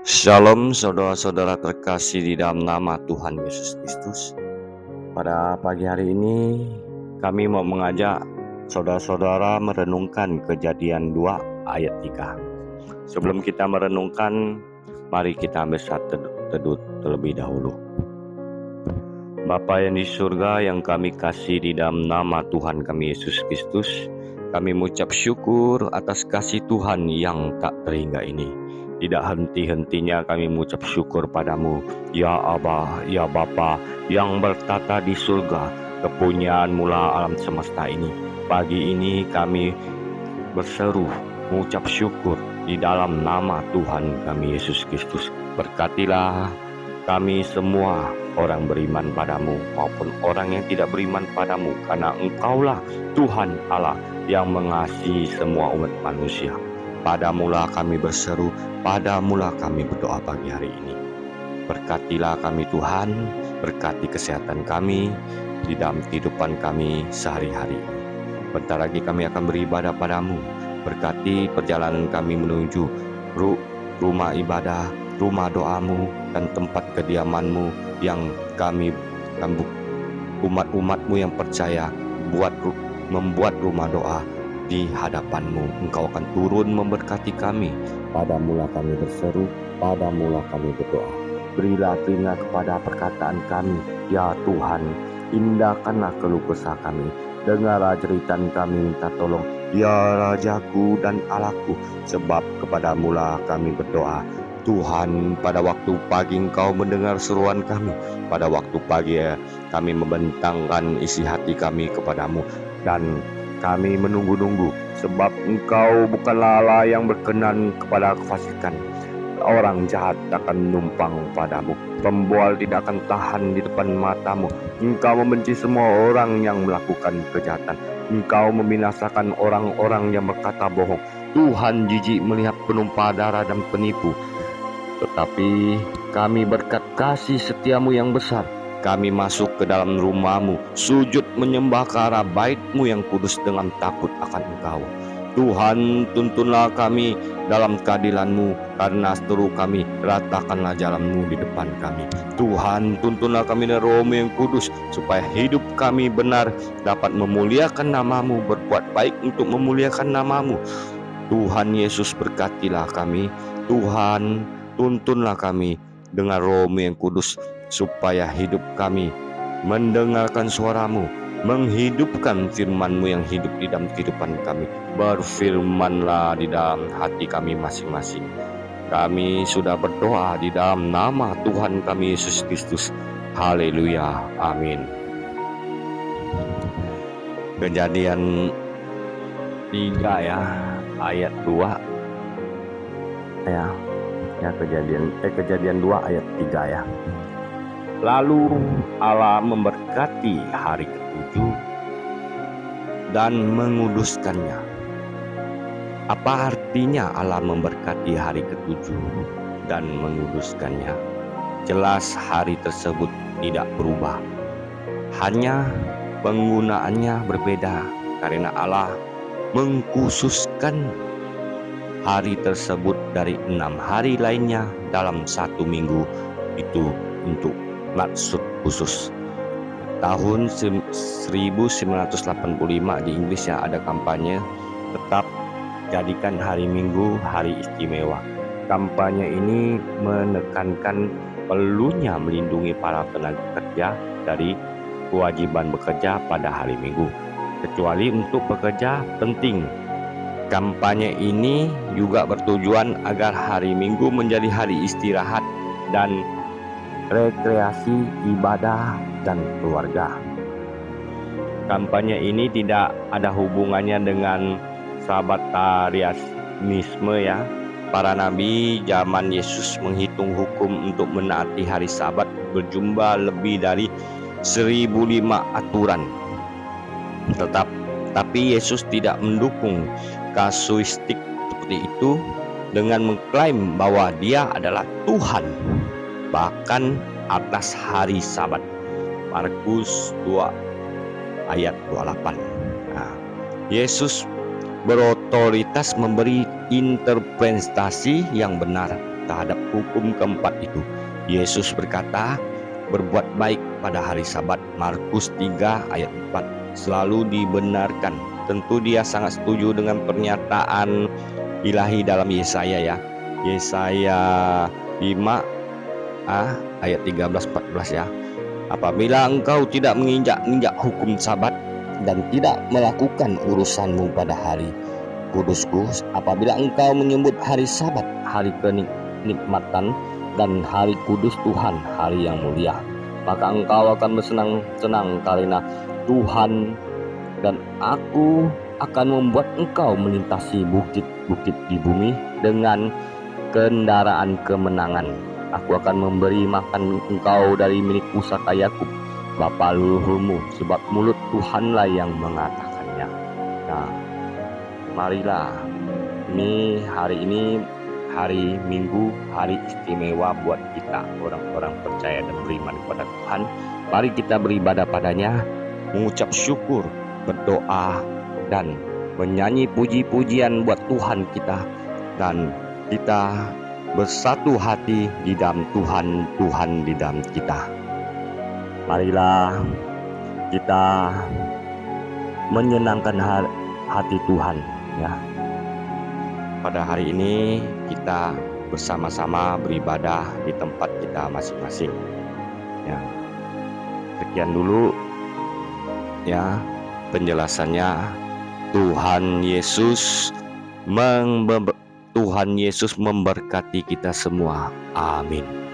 Shalom saudara-saudara terkasih di dalam nama Tuhan Yesus Kristus. Pada pagi hari ini kami mau mengajak saudara-saudara merenungkan Kejadian 2 ayat 3. Sebelum kita merenungkan, mari kita ambil satu teduh terlebih dahulu. Bapa yang di surga, yang kami kasih di dalam nama Tuhan kami Yesus Kristus, kami mengucap syukur atas kasih Tuhan yang tak terhingga ini. Tidak henti-hentinya kami mengucap syukur padamu, ya Aba, ya Bapa yang bertata di surga, kepunyaan mula alam semesta ini. Pagi ini kami berseru mengucap syukur di dalam nama Tuhan kami Yesus Kristus. Berkatilah kami semua, orang beriman padamu maupun orang yang tidak beriman padamu, karena Engkaulah Tuhan Allah yang mengasihi semua umat manusia. Padamulah kami berseru, padamulah kami berdoa pagi hari ini. Berkatilah kami Tuhan, berkati kesehatan kami di dalam kehidupan kami sehari-hari ini. Bentar lagi kami akan beribadah padamu. Berkati perjalanan kami menuju rumah ibadah, rumah doamu, dan tempat kediamanmu yang kami umat-umatmu yang percaya membuat rumah doa di hadapanmu. Engkau akan turun memberkati kami. Padamulah kami berseru, padamulah kami berdoa. Berilah telinga kepada perkataan kami, ya Tuhan. Indahkanlah keluh kesah kami. Dengarlah jeritan kami minta tolong, ya Rajaku dan Allahku, sebab kepadamulah kami berdoa. Tuhan, pada waktu pagi Engkau mendengar seruan kami. Pada waktu pagi kami membentangkan isi hati kami kepadamu, dan kami menunggu-nunggu, sebab Engkau bukanlah Allah yang berkenan kepada kefasikan. Orang jahat akan menumpang padamu, pembual tidak akan tahan di depan matamu. Engkau membenci semua orang yang melakukan kejahatan. Engkau membinasakan orang-orang yang berkata bohong. Tuhan jijik melihat penumpah darah dan penipu. Tetapi kami berkat kasih setiamu yang besar, kami masuk ke dalam rumahmu, sujud menyembah ke arah bait-Mu yang kudus dengan takut akan Engkau. Tuhan, tuntunlah kami dalam keadilan-Mu, karena seteru kami, ratakanlah jalan-Mu di depan kami. Tuhan, tuntunlah kami dari Roh-Mu yang kudus, supaya hidup kami benar, dapat memuliakan nama-Mu, berbuat baik untuk memuliakan nama-Mu. Tuhan Yesus, berkatilah kami. Tuhan, tuntunlah kami dengan Roh-Mu yang kudus, supaya hidup kami mendengarkan suara-Mu, menghidupkan firman-Mu yang hidup di dalam kehidupan kami. Berfirmanlah di dalam hati kami masing-masing. Kami sudah berdoa di dalam nama Tuhan kami Yesus Kristus. Haleluya, amin. Kejadian 3 ya, ayat 2 ya. Kejadian 2 ayat 3 ya. Lalu Allah memberkati hari ketujuh dan menguduskannya. Apa artinya Allah memberkati hari ketujuh dan menguduskannya? Jelas hari tersebut tidak berubah, hanya penggunaannya berbeda, karena Allah mengkhususkan hari tersebut dari 6 hari lainnya dalam 1 minggu itu untuk maksud khusus. Tahun 1985 di Inggris ya, ada kampanye tetap jadikan hari Minggu hari istimewa. Kampanye ini menekankan perlunya melindungi para tenaga kerja dari kewajiban bekerja pada hari Minggu, kecuali untuk pekerja penting. Kampanye ini juga bertujuan agar hari Minggu menjadi hari istirahat dan rekreasi, ibadah, dan keluarga. Kampanye ini tidak ada hubungannya dengan sabatarianisme ya. Para nabi zaman Yesus menghitung hukum untuk menaati hari Sabat berjumlah lebih dari 1005 aturan. Tapi Yesus tidak mendukung kasuistik seperti itu dengan mengklaim bahwa Dia adalah Tuhan, bahkan atas hari Sabat. Markus 2 ayat 28. Yesus berotoritas memberi interpretasi yang benar terhadap hukum keempat itu. Yesus berkata, berbuat baik pada hari Sabat, Markus 3 ayat 4, selalu dibenarkan. Tentu dia sangat setuju dengan pernyataan ilahi dalam Yesaya ya. Yesaya 5 ayat 13-14 ya. Apabila engkau tidak menginjak-injak hukum Sabat dan tidak melakukan urusanmu pada hari kudusku, apabila engkau menyebut hari Sabat hari kenikmatan dan hari kudus Tuhan hari yang mulia, maka engkau akan bersenang-senang karena Tuhan, dan aku akan membuat engkau melintasi bukit-bukit di bumi dengan kendaraan kemenangan. Aku akan memberi makan engkau dari milik pusaka Yakub, bapa leluhurmu, sebab mulut Tuhanlah yang mengatakannya. Nah, marilah, hari ini hari Minggu, hari istimewa buat kita orang-orang percaya dan beriman kepada Tuhan. Mari kita beribadah padanya, mengucap syukur, berdoa, dan menyanyi puji-pujian buat Tuhan kita, dan kita bersatu hati di dalam Tuhan, Tuhan di dalam kita. Marilah kita menyenangkan hati Tuhan ya. Pada hari ini kita bersama-sama beribadah di tempat kita masing-masing ya. Sekian dulu ya penjelasannya. Tuhan Yesus memberkati kita semua. Amin.